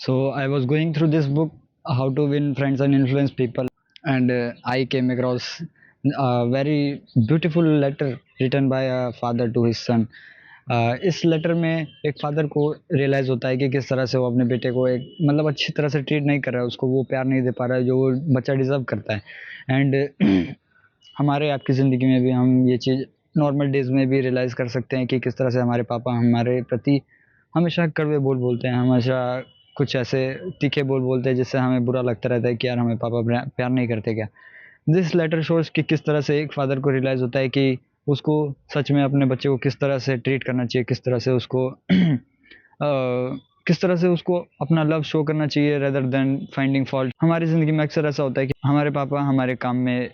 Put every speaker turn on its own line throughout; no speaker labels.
So I was going through this book, How to Win Friends and Influence People, and I came across a very beautiful letter written by a father to his son. इस letter में एक father को realise होता है कि किस तरह से वो अपने बेटे को एक मतलब अच्छी तरह से ट्रीट नहीं कर रहा है, उसको वो प्यार नहीं दे पा रहा है जो वो बच्चा डिजर्व करता है। एंड हमारे आपकी ज़िंदगी में भी हम ये चीज़ नॉर्मल डेज़ में भी रियलाइज़ कर सकते हैं कि किस तरह से हमारे पापा हमारे प्रति हमेशा कड़वे बोल बोलते हैं, हमेशा कुछ ऐसे तीखे बोल बोलते हैं जिससे हमें बुरा लगता रहता है कि यार हमें पापा प्यार नहीं करते क्या। दिस लेटर शोज़ कि किस तरह से एक फादर को रियलाइज़ होता है कि उसको सच में अपने बच्चे को किस तरह से ट्रीट करना चाहिए, किस तरह से उसको किस तरह से उसको अपना लव शो करना चाहिए रेदर देन फाइंडिंग फॉल्ट। हमारी ज़िंदगी में अक्सर ऐसा होता है कि हमारे पापा हमारे काम में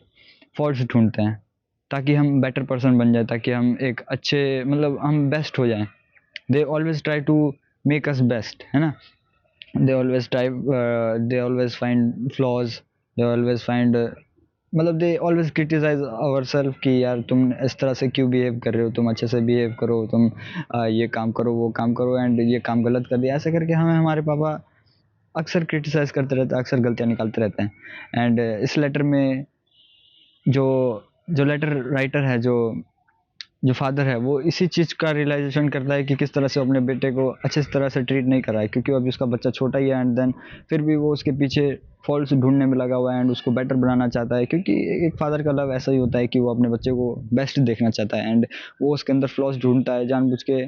फॉल्ट्स ढूंढते हैं ताकि हम बेटर पर्सन बन जाए, ताकि हम एक अच्छे मतलब हम बेस्ट हो जाएं। They always try to make us best, है ना। They always find flaws, they always find मतलब they always criticise our self कि यार तुम इस तरह से क्यों बिहेव कर रहे हो, तुम अच्छे से बिहेव करो, तुम ये काम करो वो काम करो, एंड ये काम गलत कर दिया, ऐसे करके हमें हमारे पापा अक्सर क्रिटिसाइज करते रहते हैं, अक्सर गलतियाँ निकालते रहते हैं। एंड इस लेटर में जो जो लेटर राइटर है, जो जो फादर है, वो इसी चीज़ का रियलाइजेशन करता है कि किस तरह से वो अपने बेटे को अच्छे तरह से ट्रीट नहीं कर रहा है, क्योंकि अभी उसका बच्चा छोटा ही है। एंड देन फिर भी वो उसके पीछे फॉल्ट्स ढूंढने में लगा हुआ है एंड उसको बेटर बनाना चाहता है, क्योंकि एक फादर का लव ऐसा ही होता है कि वो अपने बच्चे को बेस्ट देखना चाहता है एंड वो उसके अंदर फ्लॉज ढूंढता है जानबूझ के।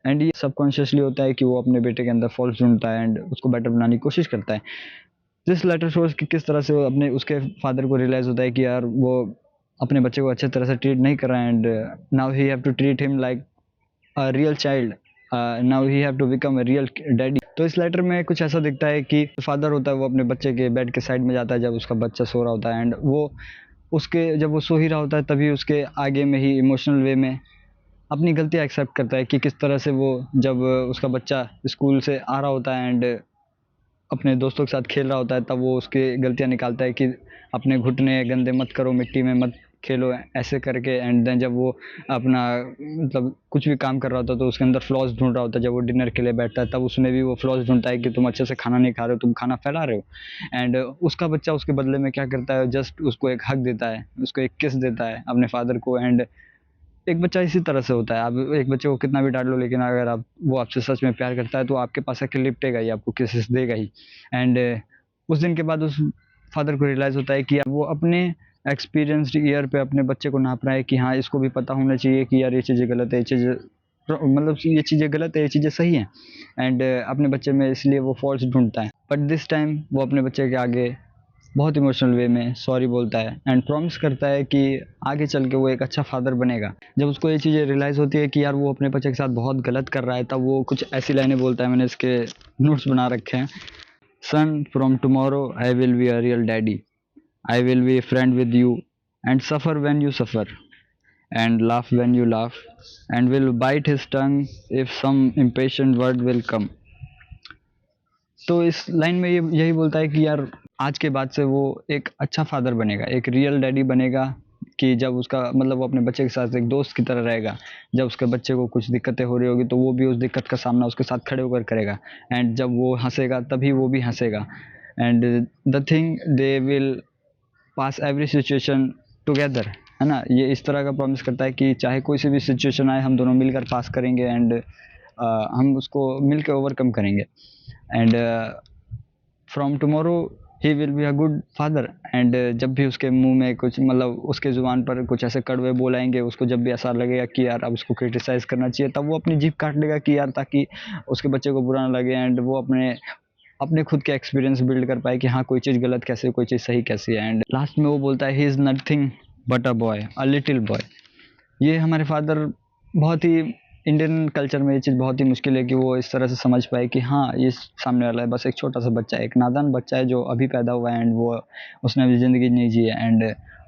एंड ये सबकॉन्शियसली होता है कि वो अपने बेटे के अंदर फॉल्ट्स ढूंढता है एंड उसको बेटर बनाने की कोशिश करता है। दिस लेटर शोज कि किस तरह से वो अपने उसके फादर को रियलाइज होता है कि यार वो अपने बच्चे को अच्छे तरह से ट्रीट नहीं कर रहा है and now he have to treat him like a real child, now he have to become a real daddy. तो इस लेटर में कुछ ऐसा दिखता है कि फादर होता है वो अपने बच्चे के बेड के साइड में जाता है जब उसका बच्चा सो रहा होता है एंड वो उसके जब वो सो ही रहा होता है तभी उसके आगे में ही इमोशनल वे में अपनी गलतियाँ एक्सेप्ट करता है कि किस तरह से वो जब उसका बच्चा स्कूल से आ रहा होता है एंड अपने दोस्तों के साथ खेल रहा होता है तब वो उसकी गलतियाँ निकालता है कि अपने घुटने गंदे मत करो, मिट्टी में मत खेलो, ऐसे करके। एंड देन जब वो अपना मतलब कुछ भी काम कर रहा होता है तो उसके अंदर फ्लॉज ढूंढ रहा होता है, जब वो डिनर के लिए बैठता है तब उसमें भी वो फ्लॉज ढूंढता है कि तुम अच्छे से खाना नहीं खा रहे हो, तुम खाना फैला रहे हो। एंड उसका बच्चा उसके बदले में क्या करता है, जस्ट उसको एक हक देता है, उसको एक किस देता है अपने फादर को। एंड एक बच्चा इसी तरह से होता है, आप एक बच्चे को कितना भी डांट लो लेकिन अगर आप वो आपसे सच में प्यार करता है तो आपके पास आके लिपटेगा ही, आपको किसेस देगा ही। एंड उस दिन के बाद उस फादर को रियलाइज़ होता है कि अब वो अपने एक्सपीरियंस्ड ईयर पे अपने बच्चे को नाप रहा है कि हाँ इसको भी पता होना चाहिए कि यार ये चीज़ें गलत है, ये चीज़ें मतलब ये चीज़ें गलत है, ये चीज़ें सही हैं। एंड अपने बच्चे में इसलिए वो फॉल्ट्स ढूंढता है, बट दिस टाइम वो अपने बच्चे के आगे बहुत इमोशनल वे में सॉरी बोलता है एंड प्रॉमिस करता है कि आगे चल के वो एक अच्छा फादर बनेगा। जब उसको ये चीज़ें रियलाइज़ होती है कि यार वो अपने बच्चे के साथ बहुत गलत कर रहा है तब वो कुछ ऐसी लाइनें बोलता है, मैंने इसके नोट्स बना रखे हैं। Son from tomorrow I will be a real daddy, I will be a friend with you and suffer when you suffer and laugh when you laugh and will bite his tongue if some impatient word will come. तो इस line में ये यही बोलता है कि यार आज के बाद से वो एक अच्छा फादर बनेगा, एक रियल डैडी बनेगा, कि जब उसका मतलब वो अपने बच्चे के साथ एक दोस्त की तरह रहेगा। जब उसके बच्चे को कुछ दिक्कतें हो रही होगी तो वो भी उस दिक्कत का सामना उसके साथ खड़े होकर करेगा एंड जब वो हंसेगा तभी वो भी हंसेगा। And the thing they will pass every situation together, है ना। ये इस तरह का प्रॉमिस करता है कि चाहे कोई सी भी सिचुएशन आए हम दोनों मिलकर पास करेंगे एंड हम उसको मिलकर ओवरकम करेंगे। And from tomorrow he will be a good father. And जब भी उसके मुंह में कुछ मतलब उसके ज़ुबान पर कुछ ऐसे कड़वे बोल आएंगे, उसको जब भी ऐसा लगेगा कि यार अब उसको क्रिटिसाइज़ करना चाहिए तब वो अपनी जीभ काट लेगा कि यार ताकि उसके बच्चे को बुरा ना लगे एंड वो अपने अपने खुद के एक्सपीरियंस बिल्ड कर पाए कि हाँ कोई चीज़ गलत कैसे है, कोई चीज़ सही कैसी है। एंड लास्ट में वो बोलता है he is nothing but a boy, a little boy. ये हमारे फादर बहुत ही इंडियन कल्चर में ये चीज़ बहुत ही मुश्किल है कि वो इस तरह से समझ पाए कि हाँ ये सामने वाला है बस एक छोटा सा बच्चा है, एक नादान बच्चा है जो अभी पैदा हुआ है एंड वो उसने अभी ज़िंदगी नहीं जी है एंड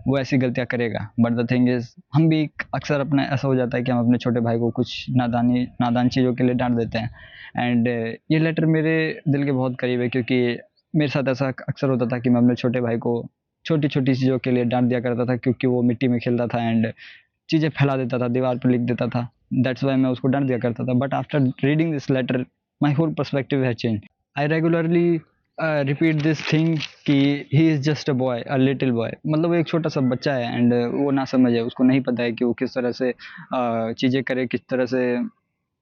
वो ऐसी गलतियाँ करेगा। बट द थिंग इज़ हम भी अक्सर अपना ऐसा हो जाता है कि हम अपने छोटे भाई को कुछ नादान चीज़ों के लिए डांट देते हैं। एंड ये लेटर मेरे दिल के बहुत करीब है, क्योंकि मेरे साथ ऐसा अक्सर होता था कि मैं अपने छोटे भाई को छोटी छोटी चीज़ों के लिए डांट दिया करता था, क्योंकि वो मिट्टी में खेलता था एंड चीज़ें फैला देता था, दीवार पे लिख देता था। दैट्स व्हाई मैं उसको डांट दिया करता था। But after reading this letter my whole perspective has changed. I regularly repeat this thing कि he is just a boy, a little boy, मतलब वो एक छोटा सा बच्चा है एंड वो ना समझ है, उसको नहीं पता है कि वो किस तरह से चीज़ें करे, किस तरह से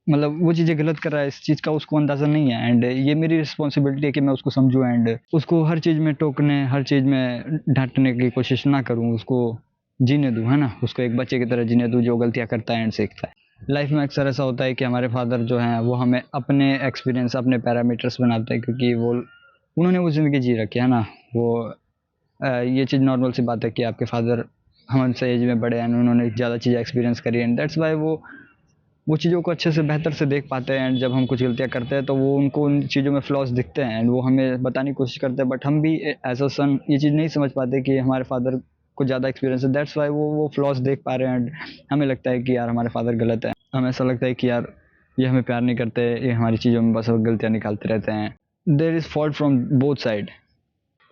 मतलब वो चीज़ें गलत कर रहा है, इस चीज़ का उसको अंदाज़ा नहीं है एंड ये मेरी रिस्पॉन्सिबिलिटी है कि मैं उसको समझूं एंड उसको हर चीज़ में टोकने, हर चीज़ में डांटने की कोशिश ना करूं, उसको जीने दूं, है ना, उसको एक बच्चे की तरह जीने दूं जो गलतियां करता है एंड सीखता है। लाइफ में अक्सर ऐसा होता है कि हमारे फादर जो हैं वो हमें अपने एक्सपीरियंस, अपने पैरामीटर्स बनाते हैं, क्योंकि वो उन्होंने वो ज़िंदगी जी रखी है ना। वो ये चीज़ नॉर्मल सी बात है कि आपके फादर हमसे एज में बड़े हैं, उन्होंने ज़्यादा चीज़ें एक्सपीरियंस करी एंड दैट्स वाई वो चीज़ों को अच्छे से बेहतर से देख पाते हैं एंड जब हम कुछ गलतियाँ करते हैं तो वो उनको उन चीज़ों में फ्लॉस दिखते हैं एंड वो हमें बताने की कोशिश करते हैं, बट हम भी एज अ सन ये चीज़ नहीं समझ पाते कि हमारे फादर को ज़्यादा एक्सपीरियंस है, दैट्स वाई वो फ्लॉस देख पा रहे हैं एंड हमें लगता है कि यार हमारे फादर गलत है, हमें ऐसा लगता है कि यार ये हमें प्यार नहीं करते, ये हमारी चीज़ों में बस गलतियाँ निकालते रहते हैं। There is fault from both side.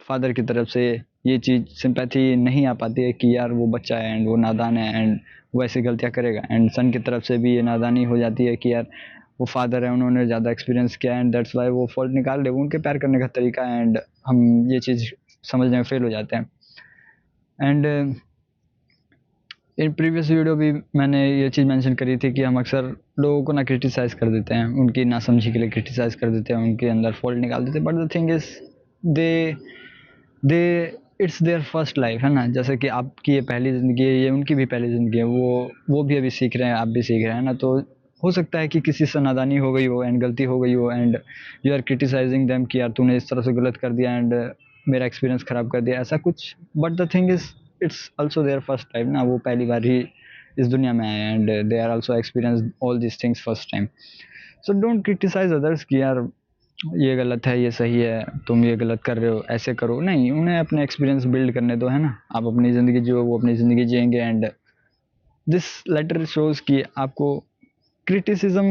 Father की तरफ से ये चीज़ सिंपैथी नहीं आ पाती है कि यार वो बच्चा है एंड वो नादान है एंड वो ऐसी गलतियाँ करेगा, एंड सन की तरफ से भी ये नादानी हो जाती है कि यार वो फादर है, उन्होंने ज़्यादा एक्सपीरियंस किया एंड दैट्स वाई वो फॉल्ट निकाल रहे, वो उनके प्यार करने का तरीका है एंड हम ये चीज़ समझने में फेल हो जाते हैं। एंड इन प्रीवियस वीडियो भी मैंने ये चीज़ मेंशन करी थी कि हम अक्सर लोगों को ना क्रिटिसाइज़ कर देते हैं, उनकी नासमझी के लिए क्रिटिसाइज़ कर देते हैं, उनके अंदर फॉल्ट निकाल देते हैं, but the thing is they they it's their first life, है ना, जैसे कि आपकी ये पहली ज़िंदगी है, ये उनकी भी पहली ज़िंदगी है, वो भी अभी सीख रहे हैं, आप भी सीख रहे हैं ना, तो हो सकता है कि किसी से नादानी हो गई हो एंड गलती हो गई हो and you are criticising them कि यार तूने इस तरह से गलत कर दिया एंड मेरा एक्सपीरियंस ख़राब कर दिया, ऐसा कुछ, but the thing is it's also their first time ना, वो पहली बार ही इस दुनिया में आए हैं and they are also experience all this things first time. So don't criticise others कि यार ये गलत है, ये सही है, तुम ये गलत कर रहे हो, ऐसे करो नहीं, उन्हें अपने एक्सपीरियंस बिल्ड करने दो, है ना, आप अपनी ज़िंदगी जियो, वो अपनी ज़िंदगी जिएंगे एंड दिस लेटर शोज़ कि आपको क्रिटिसिज्म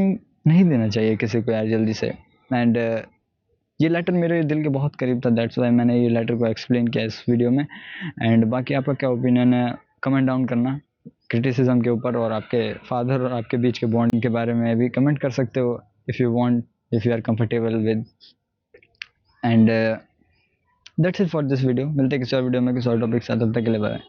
नहीं देना चाहिए किसी को यार जल्दी से एंड ये लेटर मेरे दिल के बहुत करीब था, दैट्स वाई मैंने ये लेटर को एक्सप्लेन किया इस वीडियो में। एंड बाकी आपका क्या ओपिनियन है कमेंट डाउन करना क्रिटिसिज्म के ऊपर, और आपके फादर और आपके बीच के बॉन्ड के बारे में भी कमेंट कर सकते हो if you want, if you are comfortable with. And that's it for this video, मिलते हैं किसी और वीडियो में किसी और टॉपिक के साथ, तब तक के लिए बाय।